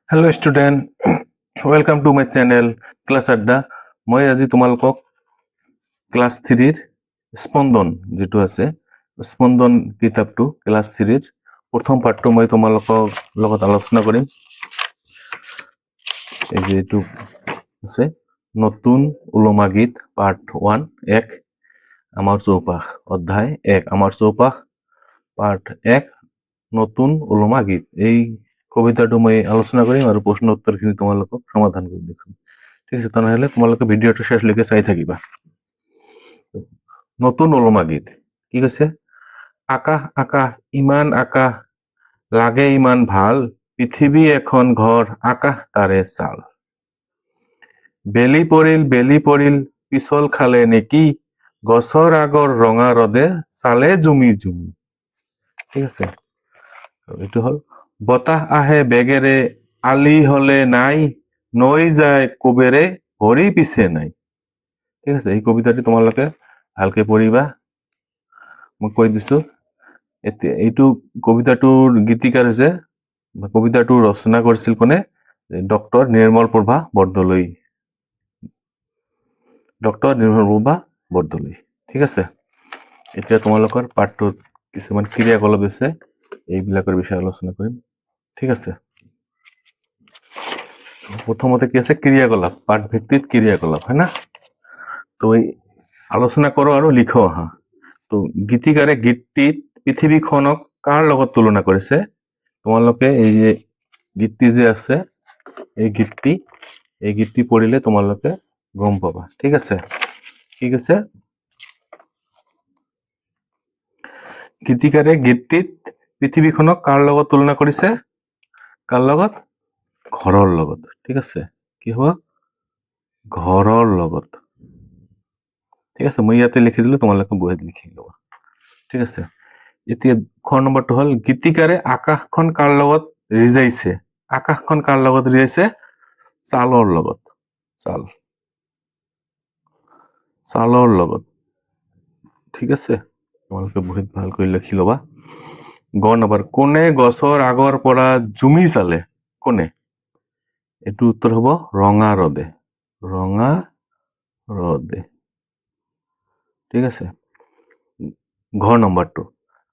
Hello student, welcome to my channel Class Adda. মই আজি তোমালোকক ক্লাস 3 স্পন্দন যেটো আছে স্পন্দন কিতাপটো ক্লাস 3 প্ৰথম পাঠটো মই তোমালোকক লগত আলোচনা কৰিম। এই যেটো আছে নতুন ওলমা গীত পার্ট 1 এক আমার চৌপাশ অধ্যায় 1 আমার চৌপাশ পার্ট 1 নতুন ওলমা গীত। এই কবিতাটো মই আলোচনা কৰিম আৰু প্ৰশ্ন উত্তৰখিনি তোমালোকক সমাধান কৰি দেখাম। ঠিক আছে, তেনেহলে তোমালোকে ভিডিঅ'টো শেষলৈকে চাই থাকিবা। নতুন ওলমা গীত কি কৈছে? আকাশ আকাশ ইমান আকাশ লাগে ইমান ভাল, পৃথিৱী এখন ঘৰ আকাশ তাৰে চাল। বেলি পৰিল পিছল খালে নেকি, গছৰ আগৰ ৰঙা ৰদে চালে জুমি জুমি। ঠিক আছে, এইটো হল বতাহ আহে বেগেৰে আলি হলে নাই, নৈ যায় কোবেৰে ভৰি পিছে নাই। ঠিক আছে, এই কবিতাটি তোমালোকে ভালকে পঢ়িবা। মই কৈ দিছো এতিয়া এইটো কবিতাটোৰ গীতিকাৰ হৈছে কবিতাটো ৰচনা কৰিছিল কোনে? ডক্টৰ নিৰ্মল প্ৰভা বৰদলৈ। ঠিক আছে, এতিয়া তোমালোকৰ পাঠটোত কিছুমান ক্ৰিয়াকলাপ আছে, এইবিলাকৰ বিষয়ে আলোচনা কৰিম। ঠিক আছে, প্ৰথমতে কি আছে? ক্ৰিয়াকলাপ, পাঠ ভিত্তিক ক্ৰিয়াকলাপ, হয় না? তো এই আলোচনা কৰো আৰু লিখো আহা। তো গীতিকাৰে গীতটিত পৃথিৱীখনক কাৰ লগত তুলনা কৰিছে? তোমালোকে এই যে গীতটি যে আছে এই গীতটি পঢ়িলে তোমালোকে গম পাবা। ঠিক আছে, কি কৈছে? গীতিকাৰে গীতটিত পৃথিৱীখনক কাৰ লগত তুলনা কৰিছে? কাৰ লগত? ঘৰৰ লগত। ঠিক আছে, কি হ'ব? ঘৰৰ লগত। ঠিক আছে, মই ইয়াতে লিখি দিলো, তোমালোকে বহিত লিখি লবা। ঠিক আছে, এতিয়া খ নম্বৰটো হল গীতিকাৰে আকাশখন কাৰ লগত ৰিজাইছে? আকাশখন কাৰ লগত ৰিজাইছে? চালৰ লগত। চালৰ লগত। ঠিক আছে, তোমালোকে বহিত ভালকৈ লিখি লবা। গ নম্বৰ, কোনে গছৰ আগৰ পৰা জুমি চালে? কোনে? এইটো উত্তৰ হব ৰঙা ৰদে। ৰঙা ৰদে। ঠিক আছে, ঘ নম্বৰটো,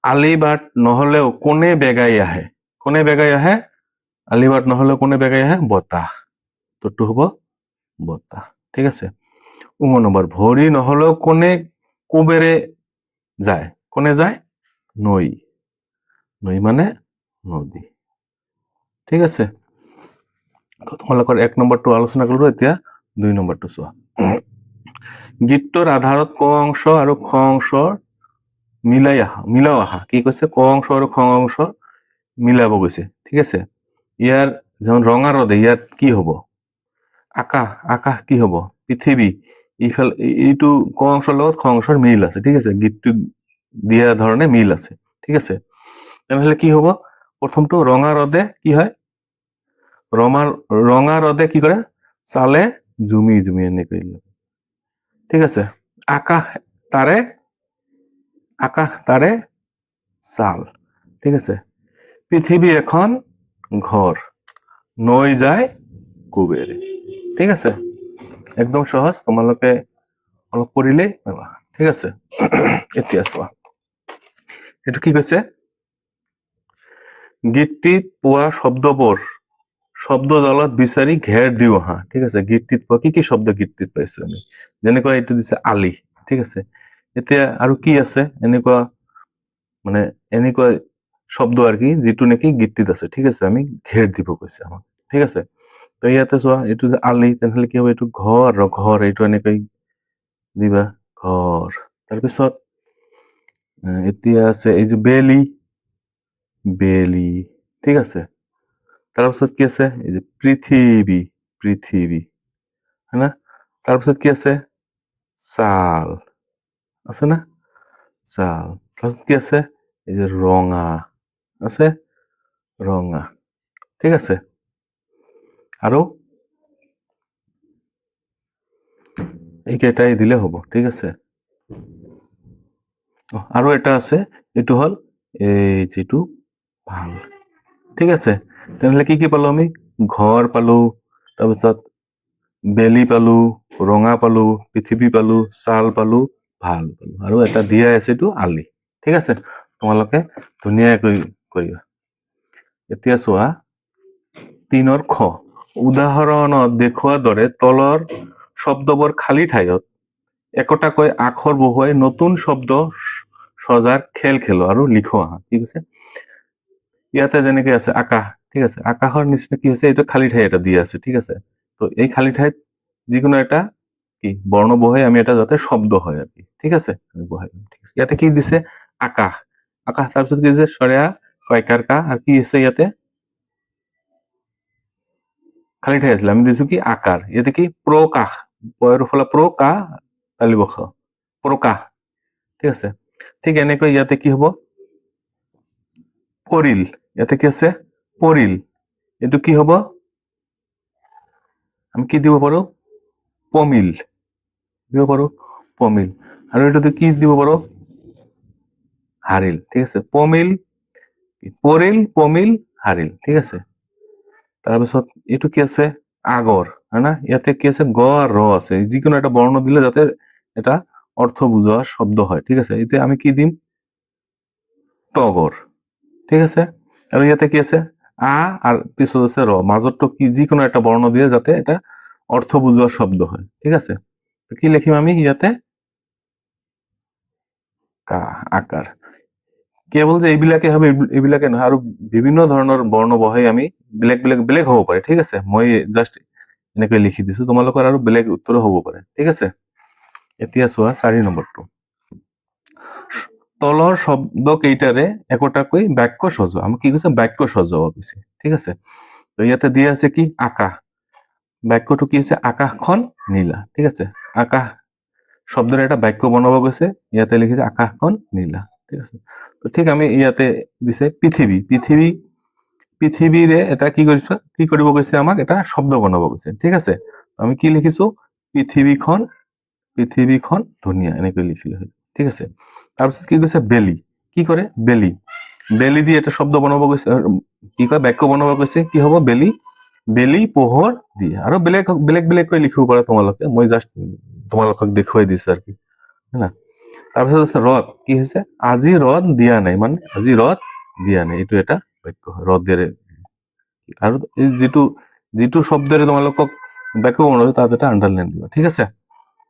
আলিবাট নহলেও কোনে বেগাই আহে? কোনে বেগাই আহে? আলিবাট নহলেও কোনে বেগাই আহে? বতাহ। উত্তৰটো হব বতাহ। ঠিক আছে, উম নম্বৰ, ভৰি নহলেও কোনে কোবেৰে যায়? কোনে যায়? নৈ। নৈ মানে নদী। ঠিক আছে, তোমালোকৰ 1 নম্বৰটো আলোচনা কৰিলো। এতিয়া 2 নম্বৰটো চোৱা। গীতটোৰ আধাৰত ক অংশ আৰু খ অংশৰ মিলাও আহা। কি কৈছে? ক অংশ আৰু খ অংশ মিলাব গৈছে। ঠিক আছে, ইয়াৰ যেমন ৰঙা ৰদে, ইয়াত কি হব? আকাশ। আকাশ কি হব? পৃথিৱী। ইফালে এইটো ক অংশৰ লগত খ অংশৰ মিল আছে। ঠিক আছে, গীতটো দিয়া ধৰণে মিল আছে। ঠিক আছে, তেনেহলে কি হব? প্ৰথমটো ৰঙা ৰদে কি হয়? ৰঙা ৰদে কি কৰে? চালে জুমি জুমি এনেকৈ। ঠিক আছে, আকাশ তাৰে চাল। ঠিক আছে, পৃথিৱী এখন ঘৰ, নৈ যায় কোবেৰে। ঠিক আছে, একদম সহজ, তোমালোকে অলপ পঢ়িলেই পাবা। ঠিক আছে, এতিয়া চোৱা এইটো কি কৈছে? গীতটিত পোৱা শব্দবোৰ শব্দ জালত বিচাৰি ঘেৰ দিও আহা। ঠিক আছে, গীতটিত পোৱা কি কি শব্দ গীতটিত পাইছো আমি? যেনেকুৱা এইটো দিছে আলি। ঠিক আছে, এতিয়া আৰু কি আছে এনেকুৱা, মানে এনেকুৱা শব্দ আৰ কি যেটো নাকি গীতটিত আছে। ঠিক আছে, আমি ঘেৰ দিব কৈছে আমাক। ঠিক আছে, তো ইয়াতে চোৱা এইটো যে আলি, তেনেহলে কি হ'ব? এইটো ঘৰ, ঘৰ এইটো এনেকৈ দিবা ঘৰ। তাৰপিছত এতিয়া আছে এই যে বেলি, বেলি। ঠিক আছে, তাৰপিছত কি আছে? এই যে পৃথিৱী, পৃথিৱী, হয় না? তাৰপিছত কি আছে? চাল আছে না? চাল। তাৰপিছত কি আছে? এই যে ৰঙা আছে, ৰঙা। ঠিক আছে, আৰু এইকেইটাই দিলে হ'ব। ঠিক আছে, আৰু এটা আছে, এইটো হল এই যেটো ভাল। ঠিক আছে, তেনেহলে কি কি পালো আমি? ঘৰ পালো, তাৰপিছত বেলি পালো, ৰঙা পালো, পৃথিৱী পালো, ছাল পালো, ভাল পালো, আৰু এটা দিয়া আছে এইটো আলি। ঠিক আছে, তোমালোকে ধুনীয়াকৈ কৰিবা। এতিয়া চোৱা 3 খ। উদাহৰণত দেখুওৱাৰ দৰে তলৰ শব্দবোৰ খালী ঠাইত একোটাকৈ আখৰ বহুৱাই নতুন শব্দ সজাৰ খেল খেলো আৰু লিখো আহা। ঠিক আছে, ইয়াতে যেনেকে আছে আকাশ, ঠিক আছে, আকাশৰ নিচিনা কি হৈছে, এইটো খালী ঠাই এটা দিয়া আছে। ঠিক আছে, তো এই খালী ঠাইত যিকোনো এটা কি বৰ্ণ বহাই আমি এটা যাতে শব্দ হয় আর কি। ঠিক আছে, আমি বহাই দিম। ঠিক আছে, ইয়াতে কি দিছে আকাশ, আকাশ, তাৰপিছত কি দিছে সৰেয়া কয়কাৰ কা, আৰ কি আছে ইয়াতে খালী ঠাই আছিলে, আমি দিছো কি আকাৰ। ইয়াতে কি প্ৰকাশ, পয়ৰ ফলা প্ৰ কা তালি বস প্ৰকাশ। ঠিক আছে, ঠিক এনেকৈ ইয়াতে কি হব পৰিল, ইয়াতে কি আছে পৰিল, এইটো কি হব আমি কি দিব পাৰো পমিল, দিব পাৰো পমিল, আৰু এটাতে কি দিব পাৰো হাৰিল। ঠিক আছে, পমিল, পৰিল, পমিল, হাৰিল। ঠিক আছে, তাৰপিছত এইটো কি আছে আগৰ, হয় না, ইয়াতে কি আছে গ আৰ ৰ আছে, যিকোনো এটা বর্ণ দিলে যাতে এটা অর্থ বুঝোয়া শব্দ হয়। ঠিক আছে, এতে আমি কি দিম টগর। ঠিক আছে, আর ইয়াতে কি আছে আ আর পিছত আছে র, মাজতটো কি যিকোনো একটা বর্ণ দিয়ে যাতে এটা অর্থ বুঝোয়া শব্দ হয়। ঠিক আছে, তো কি লিখিম আমি ইয়াতে কা আকার। কেৱল যে এইবিলাকে হবে এইবিলাকে নহয়, আৰু বিভিন্ন ধৰণৰ বৰ্ণ বহাই আমি বেলেগ বেলেগ বেলেগ হ'ব পাৰে। ঠিক আছে, মই জাষ্ট এনেকৈ লিখি দিছো, তোমালোকৰ আৰু বেলেগ উত্তৰো হ'ব পাৰে। ঠিক আছে, এতিয়া চোৱা 4 নম্বৰটো। তলৰ শব্দ কেইটাৰে একোটাকৈ বাক্য সজোৱা, আমাক কি কৈছে বাক্য সজোৱা কৈছে। ঠিক আছে, তো ইয়াতে দিয়া আছে কি আকাশ, বাক্যটো কি হৈছে আকাশখন নীলা। ঠিক আছে, আকাশ শব্দের এটা বাক্য বনাব গৈছে, ইয়াতে লিখিছে আকাশখন নীলা। ঠিক আছে, তো ঠিক আমি ইয়াতে দিছে পৃথিৱী, পৃথিৱী, পৃথিৱীৰে এটা কি কৰিছে কি কৰিব গৈছে আমাক এটা শব্দ বনাব গৈছে। ঠিক আছে, আমি কি লিখিছো পৃথিৱীখন, পৃথিৱীখন ধুনীয়া, এনেকৈ লিখিলে হয়। ঠিক আছে, তাৰপিছত কি কৈছে বেলি, কি কৰে বেলি, বেলি দিয়ে এটা শব্দ বনাব গৈছে, কি কয় বাক্য বনাব গৈছে, কি হব বেলি, বেলি পোহৰ দিয়ে, আৰু বেলেগ বেলেগ বেলেগকৈ লিখিব পাৰা তোমালোকে, মই জাষ্ট তোমালোকক দেখুৱাই দিছো আৰ কি, হ্যাঁ। তাৰপিছত আছে ৰদ, কি হৈছে আজি ৰদ দিয়া নাই, মানে আজি ৰদ দিয়া নাই, এইটো এটা বাক্য হয় ৰদেৰে। আৰু এই যিটো যিটো শব্দৰে তোমালোকক বাক্য বনাব তাত এটা আন্ডাৰলাইন দিবা। ঠিক আছে,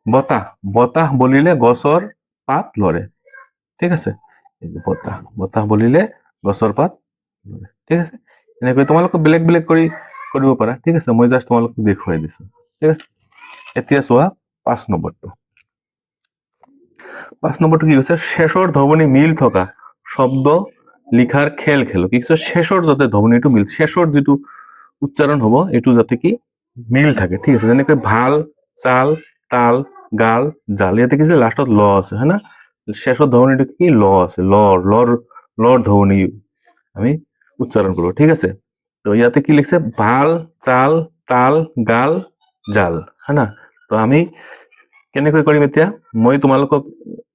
বতাহ, বতাহ বলিলে গছৰ পাত লৰে। ঠিক আছে, এই যে বতাহ, বতাহ বলিলে গছৰ পাত লৰে। ঠিক আছে, এনেকৈ তোমালোকে বেলেগ বেলেগ কৰি কৰিব পাৰা। ঠিক আছে, মই জাষ্ট তোমালোকক দেখুৱাই দিছো। ঠিক আছে, এতিয়া চোৱা 5 নম্বৰটো। 5 নম্বৰটো কি কৈছে শেষৰ ধ্বনি মিল থকা শব্দ লিখাৰ খেল খেলো। কি কৈছে শেষৰ যাতে ধ্বনিটো মিল, শেষৰ যিটো উচ্চাৰণ হব এইটো যাতে কি মিল থাকে। ঠিক আছে, যেনেকৈ ভাল, চাল, তাল, গাল, জাল, ইয়াতে কি লাষ্টত ল আছে, হয় না, শেষৰ ধ্বনিটো কি ল আছে, লৰ লৰ লৰ ধ্বনি আমি উচ্চারণ করবো। ঠিক আছে, তো ইয়াতে কি লিখছে ভাল, চাল, তাল, গাল, জাল, হয় না, তো আমি কেনেকৈ কৰিম এতিয়া, মই তোমালোকক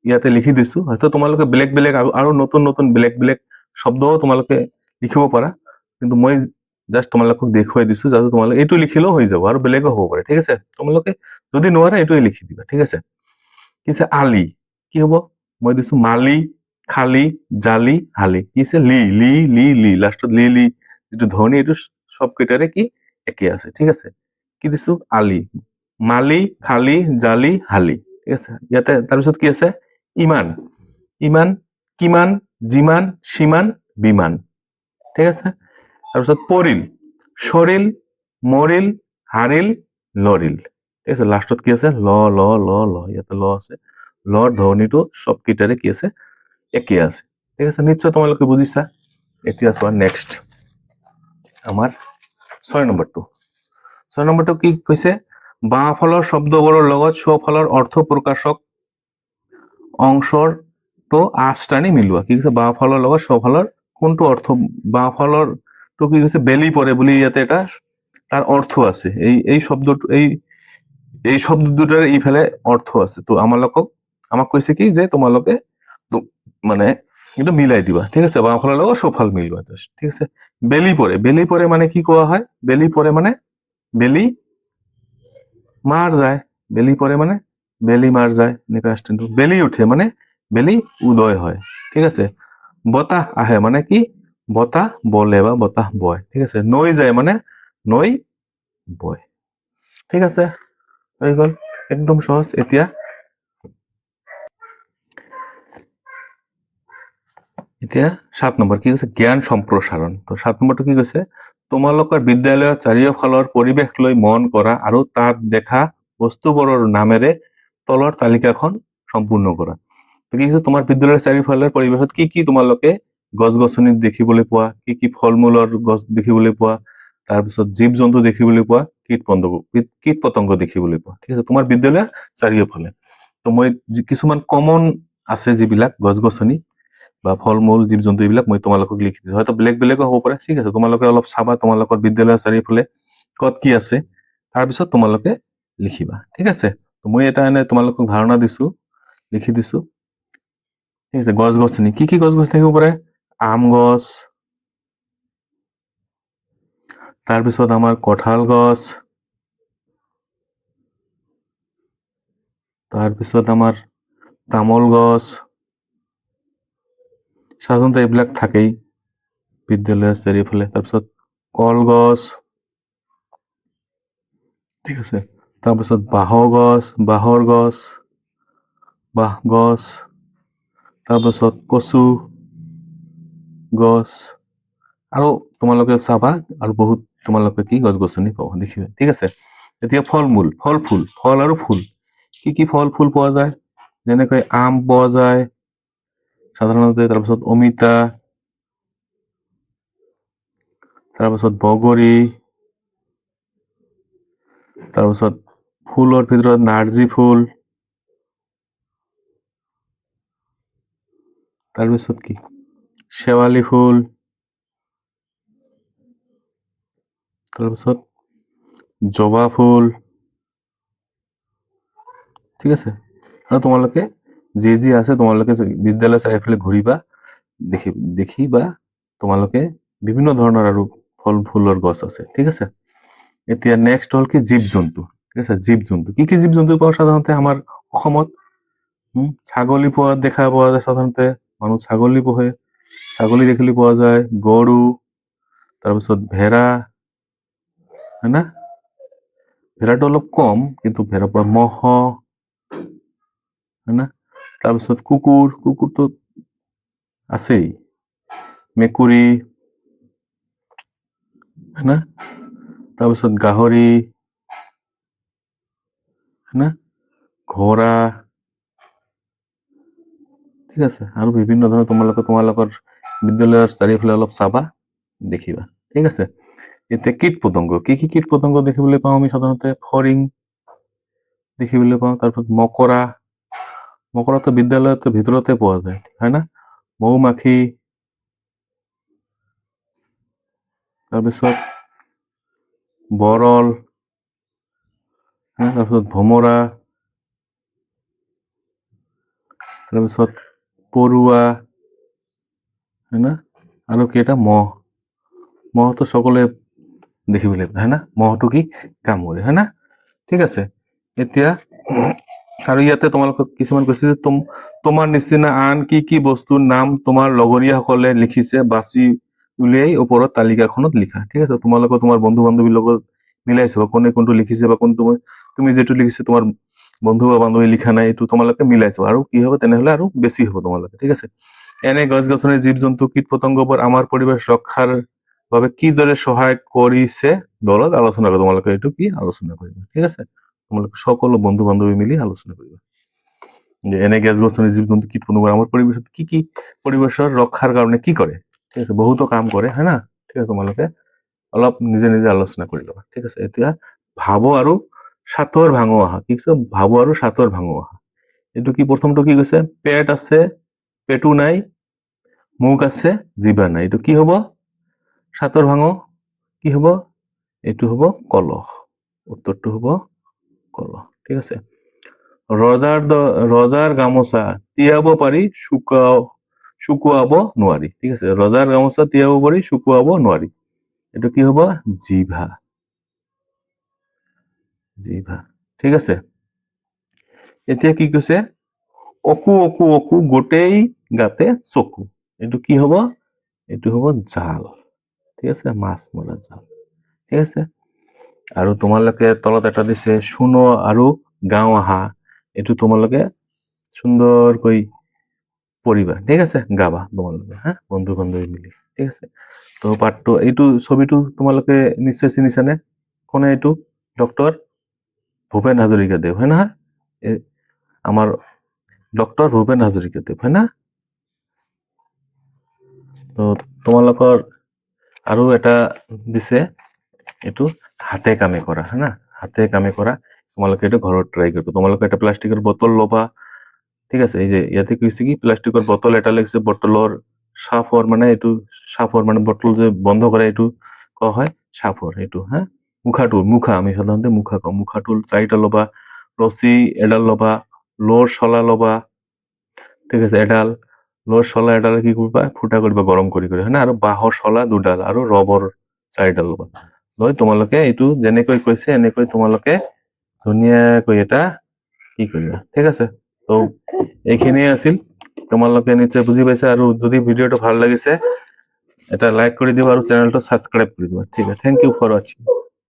ইয়াতে লিখি দিছো, হয়তো তোমালোকে বেলেগ বেলেগ আৰু নতুন নতুন বেলেগ বেলেগ শব্দও তোমালোকে লিখিব পাৰা, কিন্তু মই জাষ্ট তোমালোকক দেখুৱাই দিছো যাতে তোমালোকে এইটো লিখিলেও হৈ যাব, আৰু বেলেগো হ'ব পাৰে। ঠিক আছে, তোমালোকে যদি নোৱাৰা এইটোৱে লিখি দিবা। ঠিক আছে, কি আছে আলি, কি হব মই দিছো মালি, খালি, জালি, হালি, কি আছে লি লি লি লি, লাষ্টত লি লি যিটো ধ্বনি এইটো সব কেইটাৰে কি একে আছে। ঠিক আছে, কি দিছো আলি, মালি, খালি, জালি, হালি। ঠিক আছে, ইয়াতে তাৰপিছত কি আছে ইমান, ইমান, কিমান, যিমান, সিমান, বিমান। ঠিক আছে, তাৰপিছত পৰিল, সৰিল, মৰিল, হাৰিল, লৰিল। ঠিক আছে, লাষ্টত কি আছে ল ল ল ল, ইয়াতে ল আছে, লৰ ধ্বনিটো সব কেইটাৰে কি আছে একে আছে। ঠিক আছে, নিশ্চয় তোমালোকে বুজিছা। এতিয়া চোৱা নেক্সট আমাৰ 6 নম্বৰটো। 6 নম্বৰটো কি কৈছে বাওঁফালৰ শব্দবোৰৰ লগত সোঁফালৰ অৰ্থ প্ৰকাশক অংশটো আঁচ টানি মিলোৱা। কি কৈছে বাওঁফালৰ লগত সোঁফালৰ কোনটো অৰ্থ, বাওঁফালৰটো কি কৈছে বেলি পৰে বুলি ইয়াতে এটা তাৰ অৰ্থ আছে, এই এই শব্দটো এই শব্দ দুটাৰ এইফালে অৰ্থ আছে। তো আমাক কৈছে কি যে তোমালোকে মানে এটা মিলাই দিবা, ঠিক আছে? বাওঁ ফালৰ লগত সোঁফাল মিলোৱা জাষ্ট, ঠিক আছে? বেলি পৰে মানে কি কোৱা হয়? বেলি পৰে মানে বেলি মাৰ যায়, বেলি পৰে মানে বেলি মাৰ যায়, এনেকুৱা ষ্টেনটো। বেলি উঠে মানে বেলি উদয় হয়, ঠিক আছে? বতাহ আহে মানে কি? বতাহ বলে বা বতাহ বয়, ঠিক আছে? নৈ যায় মানে নৈ বয়, ঠিক আছে? হৈ গ'ল, একদম সহজ। এতিয়া এতিয়া 7 নম্বৰ কি কৈছে? জ্ঞান সম্প্ৰসাৰণ। তো 7 নম্বৰটো কি কৈছে? তোমালোকৰ বিদ্যালয়ৰ চাৰিওফালৰ পৰিৱেশ লৈ মন কৰা আৰু তাত দেখা বস্তুবোৰৰ নামেৰে তলৰ তালিকাখন সম্পূৰ্ণ কৰা। তো কি কৈছে? তোমাৰ বিদ্যালয়ৰ চাৰিওফালৰ পৰিৱেশত কি কি তোমালোকে গছ গছনি দেখিবলৈ পোৱা, কি কি ফল মূলৰ গছ দেখিবলৈ পোৱা, তাৰপিছত জীৱ জন্তু দেখিবলৈ পোৱা, কীট পতংগ দেখিবলৈ পোৱা, ঠিক আছে? তোমাৰ বিদ্যালয়ৰ চাৰিওফালে। তো মই কিছুমান কমন আছে যিবিলাক গছ গছনি বা ফল মূল জীৱ জন্তু এইবিলাক মই তোমালোকক লিখি দিছো, হয়তো বেলেগ বেলেগো হ'ব পাৰে, ঠিক আছে? তোমালোকে অলপ চাবা তোমালোকৰ বিদ্যালয়ৰ চাৰিওফালে ক'ত কি আছে, তাৰপিছত তোমালোকে লিখিবা, ঠিক আছে? তো মই এটা এনে তোমালোকক ধাৰণা দিছো, লিখি দিছো, ঠিক আছে? গছ গছনি কি কি গছ গছনি থাকিব পাৰে? আম গছ, তাৰপিছত আমাৰ কঁঠাল গছ, তাৰপিছত আমাৰ তামোল গছ, সাধাৰণতে এইবিলাক থাকেই বিদ্যালয়ৰ চাৰিওফালে। তাৰপিছত কলগছ, ঠিক আছে? তাৰপিছত বাঁহৰ গছ, বাঁহ গছ, তাৰপিছত কচু গছ, আৰু তোমালোকে চাবা আৰু বহুত তোমালোকে কি গছ গছনি পাবা, দেখিবা, ঠিক আছে? এতিয়া ফল আৰু ফুল কি কি ফল ফুল পোৱা যায়? যেনেকৈ আম পোৱা যায় সাধাৰণতে, তাৰপিছত অমিতা, তাৰপিছত বগৰী, তাৰপিছত ফুলৰ ভিতৰত নাৰ্জী ফুল, তাৰপিছত কি শেৱালি ফুল, তাৰপিছত জবা ফুল, ঠিক আছে? আৰু তোমালোকে যি যি আছে তোমালোকে বিদ্যালয় চাৰিওফালে ঘূৰিবা, দেখিবা তোমালোকে বিভিন্ন ধৰণৰ আৰু ফল ফুলৰ গছ আছে, ঠিক আছে? এতিয়া নেক্সট হ'ল কি জীৱ জন্তু, ঠিক আছে? জীৱ জন্তু কি কি জীৱ জন্তু পাওঁ সাধাৰণতে আমাৰ অসমত? ছাগলী দেখা পোৱা যায় সাধাৰণতে, মানুহ ছাগলী পোহে, ছাগলী দেখিলে পোৱা যায়, গৰু, তাৰপিছত ভেড়া, হয় না? ভেড়াটো অলপ কম, কিন্তু ভেড়াৰ পৰা মহ, হয় না? তাৰপিছত কুকুৰটো আছেই, মেকুৰী, হয় না? তাৰপিছত গাহৰি, হয় না? ঘোঁৰা, ঠিক আছে? আৰু বিভিন্ন ধৰণৰ তোমালোকৰ বিদ্যালয়ৰ চাৰিওফালে অলপ চাবা, দেখিবা, ঠিক আছে? এতিয়া কীট পতংগ কি কি কীট পতংগ দেখিবলৈ পাওঁ আমি সাধাৰণতে? ফৰিং দেখিবলৈ পাওঁ, তাৰপিছত মকৰাটো বিদ্যালয়ৰ ভিতৰতে পোৱা যায়, হয় না? মৌমাখি, তাৰপিছত বৰল, তাৰপিছত ভমৰা, তাৰপিছত পৰুৱা, হয় না? আৰু কি এটা মহটো সকলোৱে দেখিবলৈ পায়, হয় না? মহটো কি কামুৰে, হয় না? ঠিক আছে? এতিয়া আৰু ইয়াতে তোমালোকক কিছুমান কৈছে যে তোমাৰ নিচিনা আন কি কি বস্তুৰ নাম তোমাৰ লগৰীয়াসকলে লিখিছে বাছি উলিয়াই ওপৰত তালিকাখনত লিখা, ঠিক আছে? তোমালোকৰ তোমাৰ বন্ধু বান্ধৱীৰ লগত মিলাই চাবা কোনে কোনটো লিখিছে বা কোনটো তুমি যেটো লিখিছে তোমাৰ বন্ধু বা বান্ধৱী লিখা নাই, এইটো তোমালোকে মিলাই চাবা, আৰু কি হ'ব তেনেহলে আৰু বেছি হ'ব তোমালোকে, ঠিক আছে? এনে গছ গছনি জীৱ জন্তু কীট পতংগবোৰ আমাৰ পৰিৱেশ ৰক্ষাৰ বাবে কিদৰে সহায় কৰিছে দলত আলোচনা কৰা। তোমালোকে এইটো কি আলোচনা কৰিবা, ঠিক আছে? তোমালোকে সকলো বন্ধু বান্ধৱী মিলি আলোচনা কৰিবা যে এনে গছ গছনি জীৱ জন্তু কীট পতংগ আমাৰ পৰিৱেশত কি পৰিৱেশৰ ৰক্ষাৰ কাৰণে কি কৰে, ঠিক আছে? বহুতো কাম কৰে, হয় না? ঠিক আছে? তোমালোকে অলপ নিজে নিজে আলোচনা কৰি ল'বা, ঠিক আছে? এতিয়া ভাবো আৰু সাতৰ ভাঙো আহা, কি কৈছে? ভাবো আৰু সাতৰ ভাঙো আহা। এইটো কি প্ৰথমটো কি কৈছে? পেট আছে পেটু নাই, মুখ আছে জিভা নাই, এইটো কি হ'ব? সাতৰ ভাঙো কি হ'ব? এইটো হ'ব কলহ, উত্তৰটো হ'ব কলহ, ঠিক আছে? ৰজাৰ গামোচা তিয়াব পাৰি শুকুৱাব নোৱাৰি। ঠিক আছে, ৰজাৰ গামোচা তিয়াব পাৰি, শুকুৱাব নোৱাৰি। এইটো কি হব? জিভা। জিভা। ঠিক আছে, এতিয়া কি কৈছে? অকু অকু অকু গোটেই গাতে চকু। এইটো কি হব? এইটো হব জাল। ঠিক আছে, মাছ মৰা জাল। ঠিক আছে, আৰু তোমালোকে তলত এটা দিছে শুনো আৰু গাঁও আহা। এইটো তোমালোকে সুন্দৰকৈ পঢ়িবা। ঠিক আছে, গাবা তোমালোকে, হা, বন্ধু বান্ধৱী মিলি। ঠিক আছে, তো পাঠটো এইটো ছবিটো তোমালোকে নিশ্চয় চিনিছানে? কোনে এইটো? ডক্টৰ ভূপেন হাজৰিকা দেৱ, হয় নহয়? আমাৰ ডক্টৰ ভূপেন হাজৰিকা দেৱ, হয় না? তো তোমালোকৰ আৰু এটা দিছে, এইটো হাতে কামে কৰা, হয় না? হাতে কামে কৰা। তোমালোকে এইটো ঘৰত ট্ৰাই কৰিব। তোমালোকে এটা প্লাষ্টিকৰ বটল ল'বা। ঠিক আছে, এই যে ইয়াতে কি হৈছে, কি প্লাষ্টিকৰ বটল এটা লাগিছে, বটলৰ সাফৰ মানে এইটো সাফৰ মানে বটল যে বন্ধ কৰে, এইটো কোৱা হয় সাফৰ। এইটো, হা, মুখা আমি সাধাৰণতে মুখা কওঁ। মুখাটোল 4টা ল'বা, ৰছী এডাল ল'বা, লোৰ শলা ল'বা। ঠিক আছে, এডাল লোৰ শলা এডাল কি কৰিবা? ফুটা কৰিবা গৰম কৰি কৰি, হয় না? আৰু বাঁহৰ শলা 2ডাল আৰু ৰবৰ 4ডাল ল'বা। লৈ তোমালোকে এইটো যেনেকৈ কৈছে এনেকৈ তোমালোকে ধুনীয়াকৈ এটা কি কৰিবা। ঠিক আছে, তো এইখিনিয়ে আছিল। তোমালোকে নিশ্চয় বুজি পাইছা, আৰু যদি ভিডিঅ'টো ভাল লাগিছে এটা লাইক কৰি দিবা আৰু চেনেলটো সাবস্ক্ৰাইব কৰি দিবা। ঠিক আছে, থ্যাংক ইউ ফৰ ওয়াচিং।